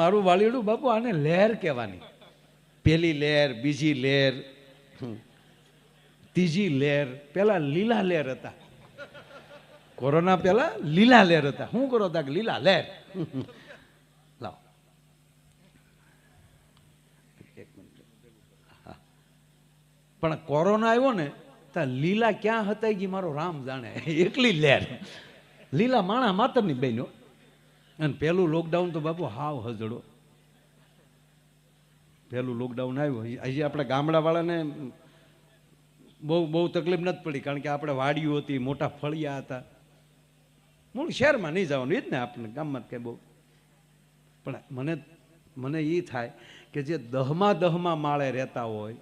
મારું વાલીડું બાપુ આને લહેર કહેવાની. પેલી લહેર, બીજી લહેર, ત્રીજી લહેર. પેલા લીલા લહેર હતા, કોરોના પેલા લીલા લહેર હતા. શું કરો તા? લીલા લહેર. લાવ પણ કોરોના આવ્યો ને તો લીલા ક્યાં હતા ગઈ મારો રામ જાણે. એકલી લહેર લીલા માણા માતરની બહેનો. અને પેલું લોકડાઉન તો બાપુ હાવ હજડો. પેલું લોકડાઉન આવ્યું હજી આપણે ગામડાવાળાને બહુ તકલીફ નથી પડી, કારણ કે આપણે વાડીઓ હતી, મોટા ફળિયા હતા. મૂળ શહેરમાં નહીં જવાનું એ જ ને, આપણે ગામમાં કંઈ બહુ. પણ મને એ થાય કે જે 10મા માળે રહેતા હોય,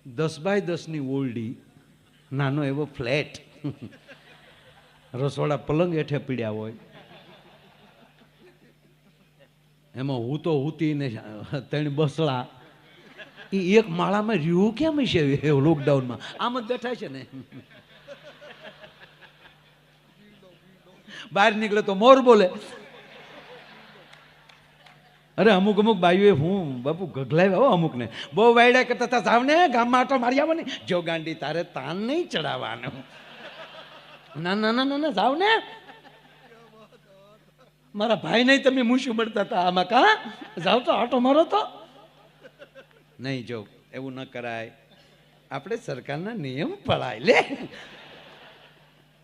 10 બાય 10ની ઓરડી, નાનો એવો ફ્લેટ, રસોડા પલંગ હેઠે પીડ્યા હોય, એમાં હુતી ને 3 બસડા, એ એક માળામાં રહ્યું કેમ છે લોકડાઉનમાં? આમ જ બેઠા છે ને. બહાર નીકળે તો મોર બોલે. અરે અમુક બાઈઓએ હું બાપુ ગગલાવ્યા હો અમુકને. બહુ વાયડા કરતા હતા, જાવ ને ગામમાં આટો મારી આવો ને. જો ગાંડી તારે તાન નહીં ચડાવવાનું. ના ના ના ના જાવ ને. મારા ભાઈ નહીં તમે મૂછું મળતા હતા આમાં. કા જાવ તો આટો મારો તો નહીં. જો એવું ન કરાય, આપણે સરકારના નિયમ પડાય લે.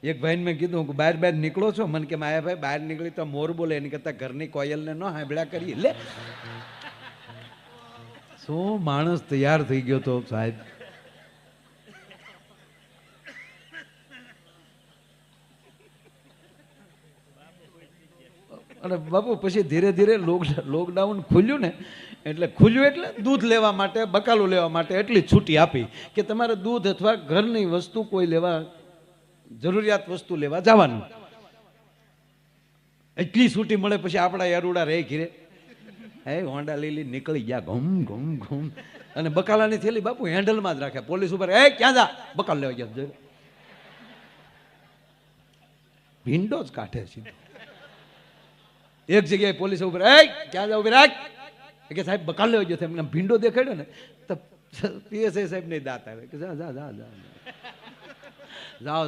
એક ભાઈને મેં કીધું કે બહાર નીકળો છો? મને કે માયા ભાઈ બહાર નીકળી તો મોર બોલે, એની કરતા ઘરની કોયલને ન હાંભળ્યા કરીએ લે. શું માણસ તૈયાર થઈ ગયો તો સાહેબ. અને બાપુ પછી ધીરે ધીરે લોકડાઉન ખુલ્યું ને, એટલે દૂધ લેવા માટે, બકાલું લેવા માટે એટલી છૂટી આપી કે તમારે દૂધ અથવા ઘરની વસ્તુ કોઈ લેવા, જરૂરિયાત વસ્તુ લેવા જવાનું. એટલી છૂટી મળે પછી આપણા યારુડા રહે ઘીરે. હે હોન્ડા લીલી નીકળી ગયા ઘમ ઘમ ઘમ. અને બકાલાની થેલી બાપુ હેન્ડલમાં જ રાખે. પોલીસ ઉપર ક્યાં જા? બકાલ લેવા ગયા. ભીંડો જ કાઢે છે. એક જગ્યાએ પોલીસ ઉપર ક્યાં જાવ રાખ કે સાહેબ બકાલ લેવા ગયો. એમને ભીંડો દેખાડ્યો ને તો પીએસઆઈ સાહેબ ને દાંત આવે કે જા જા જા જા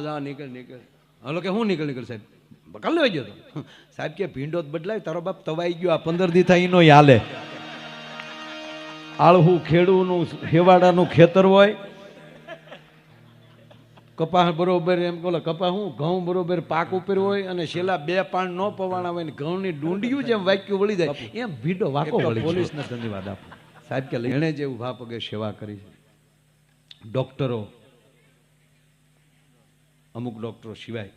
જાઓ નીકળ. હલો કે હું નીકળ સાહેબ બકાલ લેવા ગયો તો. સાહેબ કે ભીંડો જ બદલાય, તારો બાપ તવાઈ ગયો. આ 15 દી થાય એનો હાલે. આળહું ખેડૂનું હેવાડાનું ખેતર હોય, કપાસ બરોબર એમ બોલે કપાસ હું ઘઉં બરોબર પાક ઉપર હોય, અને છેલ્લા 2 પાન ન પવાણા હોય ને ઘઉંની ડુંડિયું જેમ વાક્યું વળી જાય એમ ભીંડો વાકો વળી. પોલીસને ધન્યવાદ આપો સાહેબ કે એણે જે ઉભા પગે સેવા કરી છે. ડોક્ટરો, અમુક ડોક્ટરો સિવાય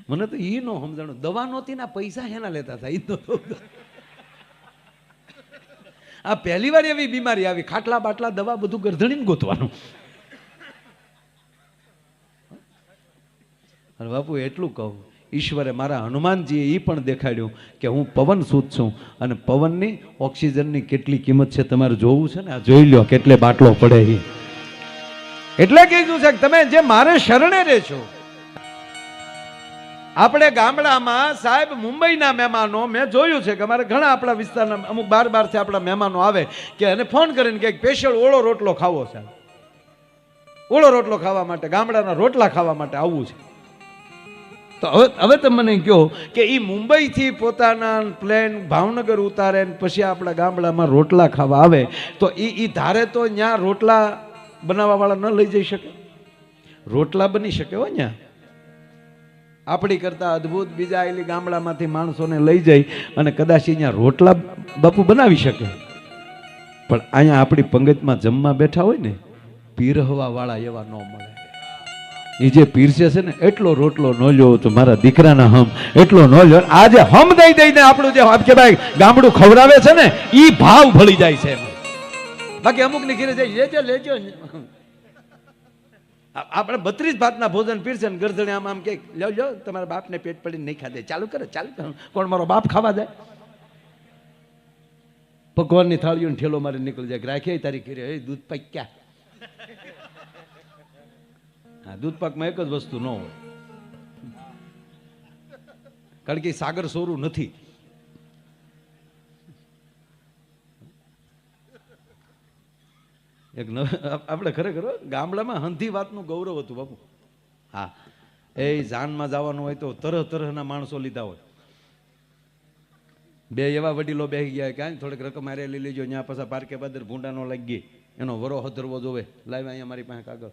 મને તો એ નો સમજાણું. દવા નહોતી ના પૈસા એના લેતા હતા. આ પહેલી વાર એવી બીમારી આવી, ખાટલા બાટલા દવા બધું ગરધણીને ગોતવાનું. અને બાપુ એટલું કહું, ઈશ્વરે મારા હનુમાનજીએ એ પણ દેખાડ્યું કે હું પવન સૂત છું, અને પવનની ઓક્સિજનની કેટલી કિંમત છે તમારે જોવું છે ને, આ જોઈ લો કેટલે બાટલો પડે. એટલે કીધું છે કે તમે જે મારે શરણે રહેશો. આપણે ગામડામાં સાહેબ મુંબઈના મહેમાનો મેં જોયું છે કે અમારે ઘણા આપણા વિસ્તારના અમુક બારથી આપણા મહેમાનો આવે કે એને ફોન કરીને કે સ્પેશિયલ ઓળો રોટલો ખાવો છે. ઓળો રોટલો ખાવા માટે, ગામડાના રોટલા ખાવા માટે આવવું છે. તો હવે તમે મને કહો કે એ મુંબઈથી પોતાના પ્લેન ભાવનગર ઉતારે ને પછી આપણા ગામડામાં રોટલા ખાવા આવે તો એ ધારે તો ત્યાં રોટલા બનાવવા વાળા ન લઈ જઈ શકે? રોટલા બની શકે હો ત્યાં. આપણી કરતા અદ્ભુત બીજા આવેલી ગામડામાંથી માણસોને લઈ જઈ અને કદાચ અહીંયા રોટલા બાપુ બનાવી શકે. પણ અહીંયા આપણી પંગતમાં જમવા બેઠા હોય ને, પીરહવા વાળા એવા ન મળે. એ જે પીરસે છે ને એટલો રોટલો ન લ્યો તો મારા દીકરાના હમ એટલો ન લ્યો. આ જે હમ દઈ દઈને આપણું જે કે ભાઈ ગામડું ખવડાવે છે ને, એ ભાવ ભળી જાય છે. બાકી અમુક ની ઘીરે જાય લેજો. આપણે 32 ભાતના ભોજન પીરસે ને ગરદણે આમ કે લો તમારા બાપને પેટ પડીને નહીં ખાધે, ચાલુ કરે. કોણ મારો બાપ ખાવા જાય? પકવાનની થાળીઓને ઠેલો મારી નીકળી જાય. રાખે તારી ઘીરે દૂધ પાક ક્યાં? હા, દૂધ પાકમાં એક જ વસ્તુ ન હોય, કારણ કે સાગર સોરું નથી. એક આપણે ખરેખર ગામડામાં હંધી વાતનું ગૌરવ હતું બાપુ. હા, એ જાનમાં જવાનું હોય તો તરહ તરહના માણસો લીધા હોય. બે એવા વડીલો બેસી ગયા ક્યાં થોડીક રકમ હારે લઈ લેજો, ત્યાં પાછા પાર્કે પાદર ભૂંડા નો લાગી ગઈ, એનો વરો હધરવો જોવે. લાવ અહીંયા મારી પાસે કાગળ,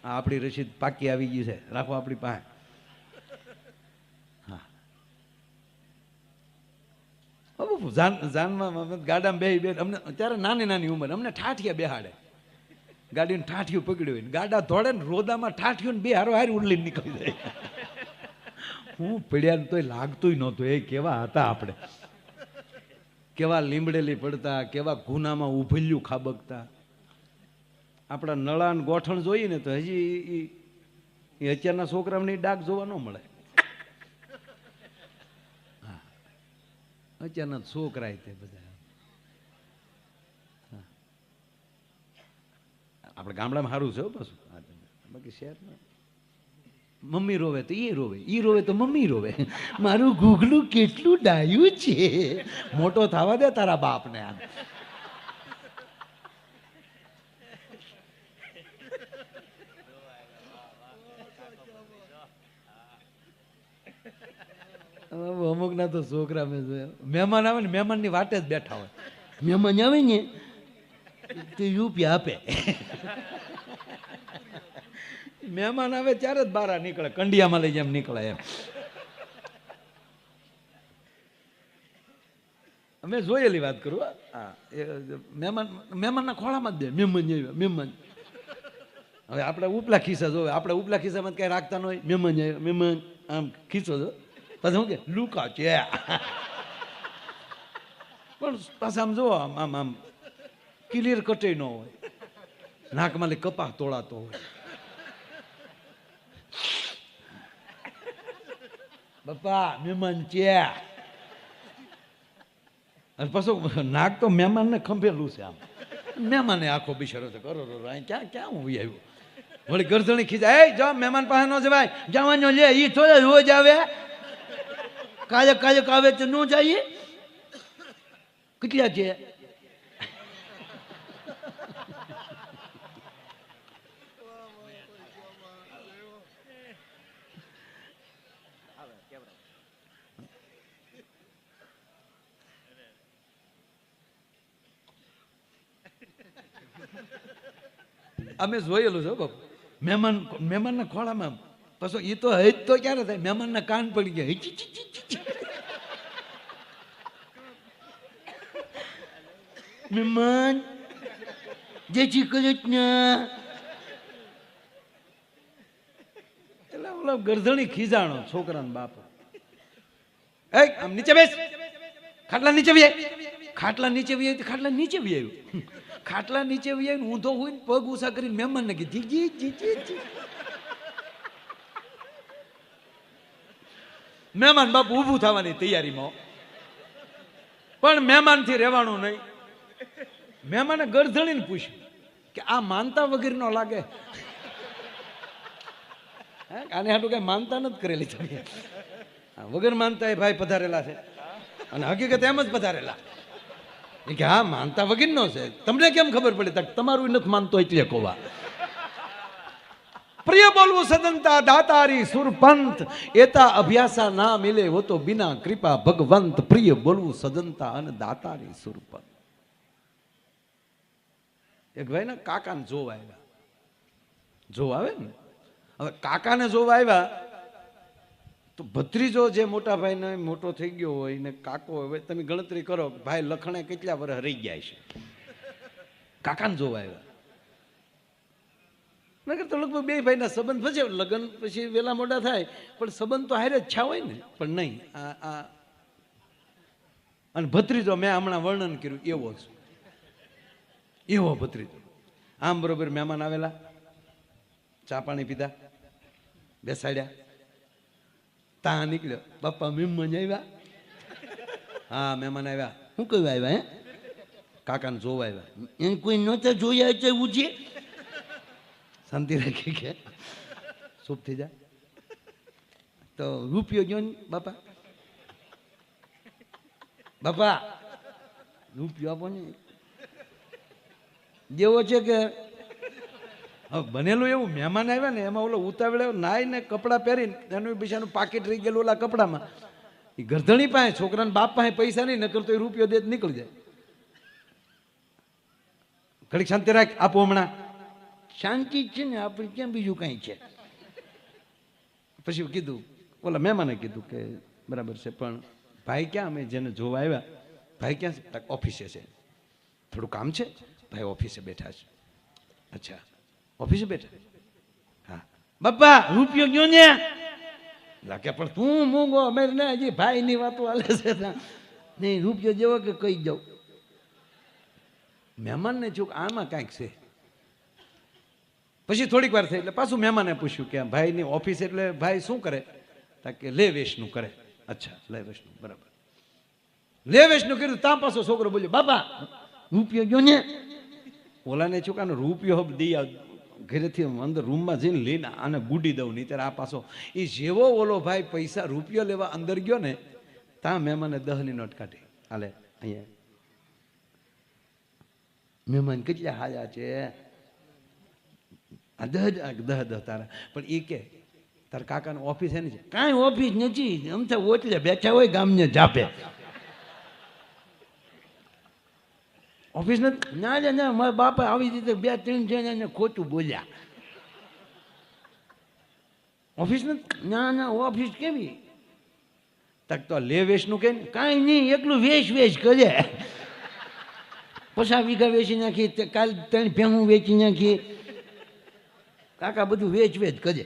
આ આપણી રસીદ પાકી આવી ગઈ છે, રાખો આપણી પાસે. હા, જાનમાં ગાડામાં બે અમને ત્યારે નાની નાની ઉંમર અમને ઠાઠિયા બેહાડે, ગાડીને ઠાઠિયું પકડ્યું હોય, ગાડા ધોડે ને રોદામાં ઠાઠિયું બે હારો હારી ઉડલીને નીકળી જાય. હું પડ્યા ને તોય લાગતું નહોતું. એ કેવા હતા આપણે, કેવા લીમડેલી પડતા, કેવા ગુનામાં ઉભલ્યું ખાબકતા. આપણા નળા ને ગોઠણ જોઈએ ને તો હજી એ અત્યારના છોકરાઓની ડાક જોવા ન મળે. હા, અત્યારના છોકરા તે બધા આપણે ગામડામાં સારું છે પાછું, બાકી શહેરમાં મમ્મી રોવે તો એ રોવે, એ રોવે તો મમ્મી રોવે. મારું ગુગલું કેટલું ડાયું છે, મોટો થવા દે તારા બાપને. આમ અમુક ના તો છોકરા મેં જોયા, મહેમાન આવે ને મહેમાન ની વાટે જ બેઠા હોય. મહેમાન આવે ને તો રૂપિયા આપે. મહેમાન આવે ત્યારે જ બહાર નીકળે, કંડિયામાં લઈ જેમ નીકળે એમ. અમે જોયેલી વાત કરું. હા, મહેમાનના ખોળામાં જ દે. મહેમાન હવે આપણે ઉપલા ખિસ્સા જોવે, આપણે ઉપલા ખિસ્સામાં કઈ રાખતા ન હોય. મહેમાન આમ ખીચો જો, પછી શું કે લુકા છે. પણ પાછા આમ જોવો આમ આમ ક્લિયર કટે ન હોય, નાકમાં કપા તોડાતો હોય. બાપા મહેમાન છે, અને પાછું નાક તો મહેમાનને ખંભેલું છે. આમ મહેમાને આખો બિચારો છે, કરો ક્યાં ક્યાં હું આવ્યો. વળી ગરદણી ખીચાય, એ જાઓ મહેમાન પાસે ન જવાય, જવાનો લે, એ થોડા રોજ આવે, કાયક કાયક આવે તો ન જાય. કેટલા છે? અમે જોયેલું છે બાપુ. મહેમાનના ખોળામાં પછી એ તો હજ તો ક્યારે થાય, મહેમાનના કાન પડી ગયા. મહેમાન જય શ્રી કૃષ્ણ. એટલે ઓલો ગરધણી ખીજાણો છોકરાનો બાપ. એ આમ નીચે બેસ, ખાટલા નીચે વી, ખાટલા નીચે વી, ખાટલા નીચે વી આવ્યું. ખાટલા નીચે વી આવીને ઊંધો હોય ને પગ ઉષા કરીને મહેમાન ને કીધી જી જી જી. મહેમાન બાપુ ઊભું થવાની તૈયારીમાં, પણ મહેમાન થી રહેવાનું નહીં. મહેમાને ગરધણીને પૂછ્યું કે આ માનતા વગર નો લાગે? આને હાટું કઈ માનતા નથી કરેલી તમે? વગર માનતા એ ભાઈ પધારેલા છે, અને હકીકત એમ જ પધારેલા. કે હા માનતા વગર નો છે, તમને કેમ ખબર પડે? તમારું નથી માનતો એટલે કોવા. પ્રિય બોલવું સદંતા દાતારી સુરપંથ, એતા અભ્યાસા ના મિલે वो तो बिना कृपा भगवंत. પ્રિય બોલવું સદંતા અને દાતારી સુરપંથ. એક ભાઈ ને કાકાને જોવા આવ્યા, જોવા આવે ને, હવે કાકાને જોવા આવ્યા તો ભત્રીજો જે મોટા ભાઈ ને મોટો થઈ ગયો હોય ને કાકો, હવે તમે ગણતરી કરો ભાઈ લખણે કેટલા વર્ષ રહી ગયા છે. કાકાને જોવા આવ્યા નગર તો લગભગ બે ભાઈના સંબંધ પછી લગ્ન પછી વેલા મોડા થાય, પણ સંબંધ તો હારે જ છા હોય ને. પણ નહીં, આ અને ભત્રીજો મેં હમણાં વર્ણન કર્યું એવો જ, એવો ભત્રીજો. આમ બરોબર મહેમાન આવેલા, ચા પાણી પીધા, બેસાડ્યા, ત્યાં નીકળ્યો, બાપા મહેમાન આવ્યા. હા મહેમાન આવ્યા. શું કહ્યું આવ્યા? હે કાકાને જોવા આવ્યા. એને કોઈ નહોતા જોયા એટલે ઉજે. શાંતિ રાખી કે ચૂપ થઈ જાય. તો રૂપિયો ગયો ને બાપા, બાપા રૂપિયો આપો ને, જેવો છે કે હવે બનેલું એવું મહેમાન આવ્યા ને એમાં ઓલો ઉતાવળે નાઈ ને કપડાં પહેરીને એનું બિચારું પાકીટ રહી ગયેલું ઓલા કપડામાં, એ ગરધણી પાસે છોકરાને બાપ પાસે પૈસા નહીં નકર તો એ રૂપિયો દે નીકળી જાય. ઘડીક શાંતિ રાખ, આપો હમણાં. શાંતિ જ છે ને આપણે, ક્યાં બીજું કાંઈ છે. પછી કીધું ઓલા મહેમાને કીધું કે બરાબર છે પણ ભાઈ ક્યાં, અમે જેને જોવા આવ્યા ભાઈ ક્યાં છે? ઓફિસે છે, થોડું કામ છે ભાઈ, ઓફિસે બેઠા છે. અચ્છા ઓફિસે બેઠા, હા બાપા રૂપિયો ગયો ને લાગે પણ તું મૂંગો અમે ને હજી ભાઈ ની વાતો હાલે છે નહીં, રૂપિયો જેવો કે કહી જાઉં. મહેમાનને ચૂક આમાં કાંઈક છે. પછી થોડીક વાર થઈ એટલે પાછું મહેમાને પૂછ્યું કે ભાઈની ઓફિસ એટલે ભાઈ શું કરે? કે લે વેચનું કરે. અચ્છા લે વેચનું, બરાબર. લે વેચનું કર્યું ત્યાં પાછો છોકરો બોલ્યો બાપા રૂપિયો ગયો ને. ઓલાને ચૂકાનો રૂપિયો દી ઘરેથી અંદર રૂમમાં જઈને લઈને આને ગુડી દઉં નહીં ત્યારે આ પાછો એ જેવો ઓલો ભાઈ પૈસા રૂપિયો લેવા અંદર ગયો ને ત્યાં મહેમાને 10ની નોટ કાઢી. હાલે અહીંયા મહેમાન કેટલા હાજા છે? 10 તારા. પણ એ કે તારા કાકાનું ઓફિસ એની છે? કાંઈ ઓફિસ નથી, આમ તો ઓટલે બેઠા હોય ગામને જાપે. ઓફિસ નથી? ના ના મારા બાપા આવી રીતે 2-3 જણાને ખોટું બોલ્યા. ઓફિસ નથી? ના ના ઓફિસ કેવી? તક તો લે વેચનું કે કાંઈ નહીં, એકલું વેચ કરે. 50 વીઘા વેચી નાખી, કાલ 3 ભેહું વેચી નાખી. કાકા બધું વેચ કરે.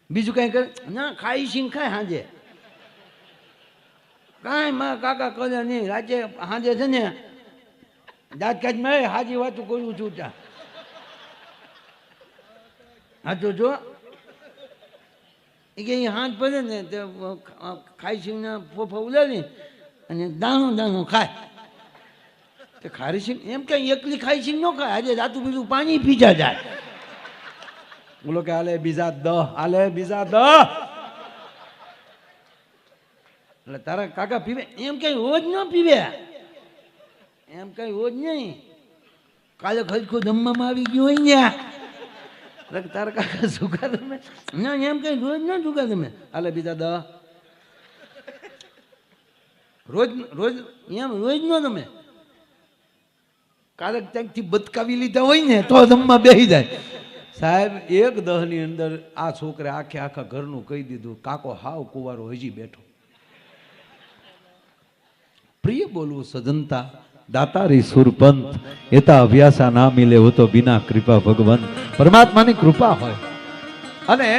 બીજું કાંઈ કરે? ના ખાઈ સિંગ ખાય સાંજે. કાંઈ મારા કાકા કરે નહીં, રાતે સાંજે છે ને દાંત કાઢ મેં હાજી વાતું કરું છું ત્યાં. હા તો જો એ કે હાથ પડે ને તો ખાઈ સિંગના ફોફા ઉલાડી અને દાણો ખાય. તો ખારી સિંગ એમ કઈ એકલી ખાઈ સિંગ ન ખાય, આજે રાતું બીજું પાણી પીજા જાય. બોલો કે હાલે બીજા 10, હાલે બીજા 10. એટલે તારા કાકા પીવે? એમ કઈ રોજ ન પીવે, એમ કઈ રોજ નહીં. કાલે ખલખું જમવામાં આવી ગયું હોય ને તારા કાકા સુગા તમે? ના એમ કઈ રોજ ના સુગા તમે? હાલે બીજા 10. રોજ રોજ એમ રોજ નો તમે? કારક ત્યાંથી બતકાવી લીધા હોય ને તો જમવા બેસી જાય. સાહેબ 1 10ની અંદર આ છોકરે આખા ઘરનું કહી દીધું, કાકો હાવ કુવારો હજી બેઠો. પ્રિય બોલવું સજનતા દાતારી સુરપંત એતા અભ્યાસા ના મિલે હો તો બિના કૃપા ભગવંત. પરમાત્માની કૃપા હોય. અને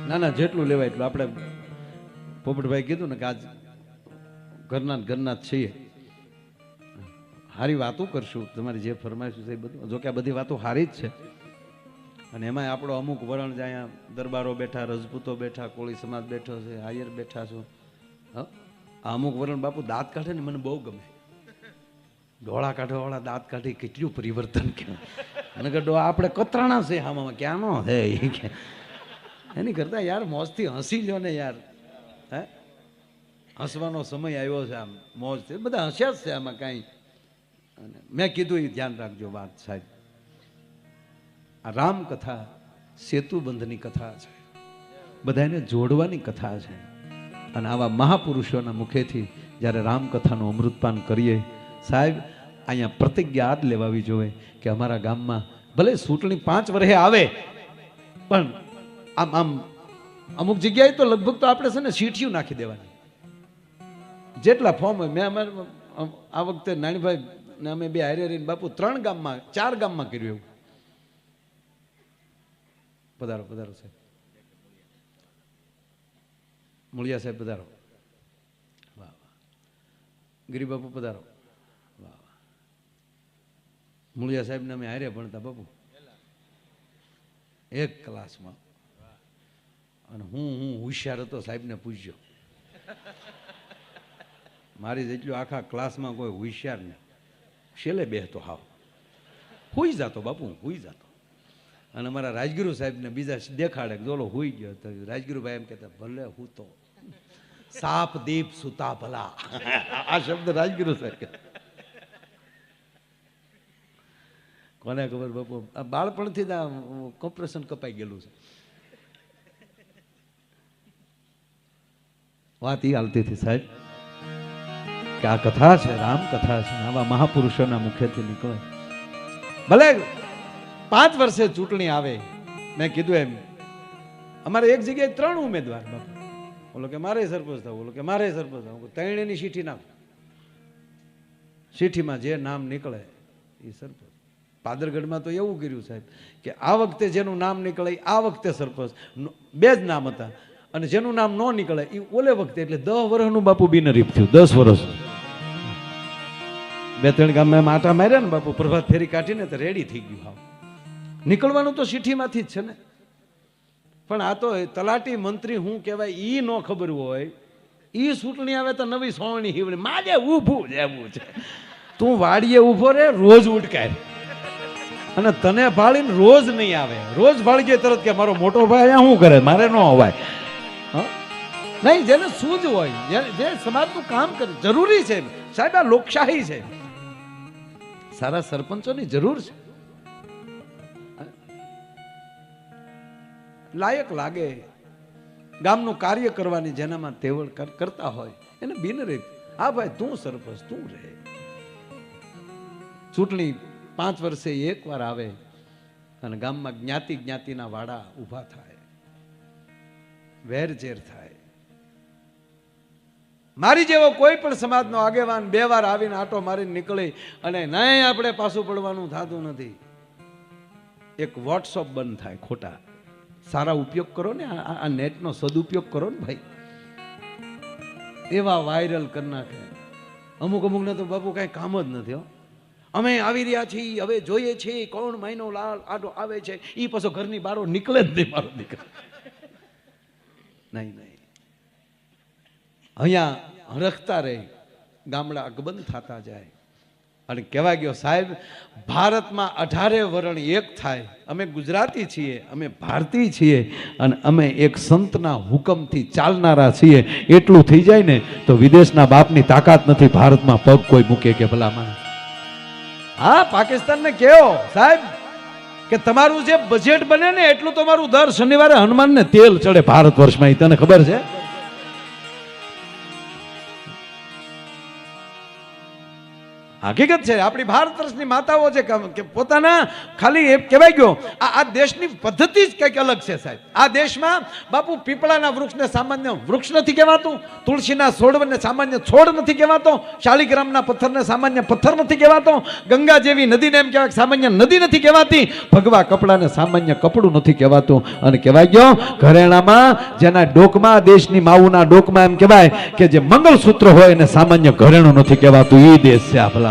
ના જેટલું લેવાય એટલું. આપણે પોપટભાઈ કીધું ને કે આજ ઘરના જ છીએ, સારી વાતો કરશું. તમારી જે ફરમાઈશું છે એ બધું, જો કે આ બધી વાતો સારી જ છે. અને એમાં આપણો અમુક વરણ જ અહીંયા દરબારો બેઠા, રજપૂતો બેઠા, કોળી સમાજ બેઠો છે, આયર બેઠા છો. આ અમુક વરણ બાપુ દાંત કાઢે ને મને બહુ ગમે. ડોળા કાઢવાવાળા દાંત કાઢી કેટલું પરિવર્તન કહેવાય. અને કે આપણે કતરાણા છે આમાં ક્યાં નો હે એની કરતા યાર મોજથી હસી લો ને યાર. હે હસવાનો સમય આવ્યો છે, આમ મોજ છે, બધા હસ્યા જ છે આમાં કાંઈ. અને મેં કીધું એ ધ્યાન રાખજો વાત સાહેબ. આ રામકથા સેતુબંધની કથા છે, બધાને જોડવાની કથા છે. અને આવા મહાપુરુષોના મુખેથી જ્યારે રામકથાનું અમૃતપાન કરીએ સાહેબ, અહીંયા પ્રતિજ્ઞા જ લેવાવી જોઈએ કે અમારા ગામમાં ભલે ચૂંટણી 5 વર્ષે આવે પણ આમ અમુક જગ્યાએ તો લગભગ તો આપણે છે ને સીઠિયું નાખી દેવાની. જેટલા ફોર્મ હોય, મેં અમારે આ વખતે નાનીભાઈ ને અમે 2 હારે રહીને બાપુ 3 ગામમાં 4 ગામમાં કર્યું એવું. પધારો પધારો સાહેબ, મુળિયા સાહેબ પધારો. વાહ વાહ. ગિરી બાપુ પધારો. વાહ વાહ. મુળિયા સાહેબ ને અમે હારે ભણતા બાપુ, એક ક્લાસમાં. અને હું હોશિયાર હતો, સાહેબને પૂછજો. મારી જેટલું આખા ક્લાસમાં કોઈ હોશિયાર નહીં, છેલ્લે બેસતો હાવ. હુઈ જતો બાપુ, હુઈ જતો. અને અમારા રાજગુરુ સાહેબને બીજા દેખાડે કે જોલો હુઈ ગયો. તો રાજગુરુભાઈ એમ કહેતા ભલે હું તો સાપ દીપ સુતા ભલા. આ શબ્દ રાજગુરુ સાહેબ કહેતા. કોને ખબર બાપુ, આ બાળપણથી જ આ કોર્પોરેશન કપાઈ ગયેલું છે. વાત એ હાલતી હતી સાહેબ કે આ કથા છે, રામ કથા છે, આવા મહાપુરુષોના મુખેથી નીકળે. ભલે 5 વર્ષે ચૂંટણી આવે, મેં કીધું એમ અમારે એક જગ્યાએ 3 ઉમેદવાર બાપુ. બોલો કે મારે સરપંચ થવું, બોલો કે મારે સરપંચ થવું. 3ની ચીઠી નાખ, ચીઠીમાં જે નામ નીકળે એ સરપંચ. પાદરગઢમાં તો એવું કર્યું સાહેબ કે આ વખતે જેનું નામ નીકળે આ વખતે સરપંચ, 2 જ નામ હતા. અને જેનું નામ ન નીકળે એ ઓલે વખતે, એટલે 10 વર્ષનું બાપુ બિનહરીફ થયું. 10 વર્ષ 2-3 ગામમાં આટા માર્યા ને બાપુ, પ્રભાત ફેરી કાઢીને તો રેડી થઈ ગયું. હાવ નીકળવાનું તો ચીઠીમાંથી જ છે ને. પણ આ તો તલાટી મંત્રી શું કહેવાય એ ન ખબર હોય, એ ચૂંટણી આવે તો નવી સોવણી હિવડી માજે ઊભું જેવું છે. તું વાડીએ ઊભો રે, રોજ ઉટકાય, અને તને ભાળીને રોજ નહીં આવે. રોજ ભાળી જાય તરત કે મારો મોટો ભાઈ અહીંયા શું કરે, મારે ન અવાય. નહીં, જેને સૂઝ હોય, જે સમાજનું કામ કરે, જરૂરી છે સાહેબ. આ લોકશાહી છે, સારા સરપંચોની જરૂર છે. લાયક લાગે, ગામનું કાર્ય કરવાની જેનામાં તેવડ કરતા હોય એને બિનહરીફ. હા ભાઈ તું સરપંચ, તું રહે. ચૂંટણી 5 વર્ષે એકવાર આવે અને ગામમાં જ્ઞાતિના વાડા ઊભા થાય, વેરઝેર થાય. મારી જેવો કોઈ પણ સમાજનો આગેવાન 2 વાર આવીને આટો મારીને નીકળે અને નહીં આપણે પાછું પડવાનું થતું નથી. એક વોટ્સઅપ બંધ થાય ખોટા. સારા ઉપયોગ કરો ને, આ નેટનો સદુપયોગ કરો ને ભાઈ. એવા વાયરલ કરી નાખે. અમુકને તો બાપુ કઈ કામ જ નથી. હો અમે આવી રહ્યા છીએ, હવે જોઈએ છીએ કોણ મહિનો લાલ આડો આવે છે. એ પાછો ઘરની બારો નીકળે જ નહીં મારો દીકરો. નહીં, અહીંયા હરખતા રહે, ગામડા અકબંધ થતા જાય. અને કહેવા ગયો સાહેબ, ભારતમાં 18 વર્ણ એક થાય. અમે ગુજરાતી છીએ, અમે ભારતીય છીએ, અને અમે એક સંતના હુકમથી ચાલનારા છીએ. એટલું થઈ જાય ને તો વિદેશના બાપની તાકાત નથી ભારતમાં પગ કોઈ મૂકે કે ભલામાં. હા, પાકિસ્તાનને કહો સાહેબ કે તમારું જે બજેટ બને ને એટલું તમારું દર શનિવારે હનુમાનને તેલ ચડે ભારત વર્ષમાં. તને ખબર છે? હકીકત છે. આપણી ભારત વર્ષની માતાઓ છે કે પોતાના ખાલી એ કહેવાય ગયો આ દેશની પદ્ધતિ જ કંઈક અલગ છે સાહેબ. આ દેશમાં બાપુ પીપળાના વૃક્ષને સામાન્ય વૃક્ષ નથી કહેવાતું, તુલસીના છોડને સામાન્ય છોડ નથી કહેવાતો, શાલિગ્રામના પથ્થરને સામાન્ય પથ્થર નથી કહેવાતો, ગંગા જેવી નદીને એમ કહેવાય સામાન્ય નદી નથી કહેવાતી, ભગવા કપડાને સામાન્ય કપડું નથી કહેવાતું. અને કહેવાય ગયો ઘરેણામાં જેના ડોકમાં, દેશની માવુના ડોકમાં એમ કહેવાય કે જે મંગળસૂત્ર હોય એને સામાન્ય ઘરેણું નથી કહેવાતું. એ દેશ છે આ ભલા.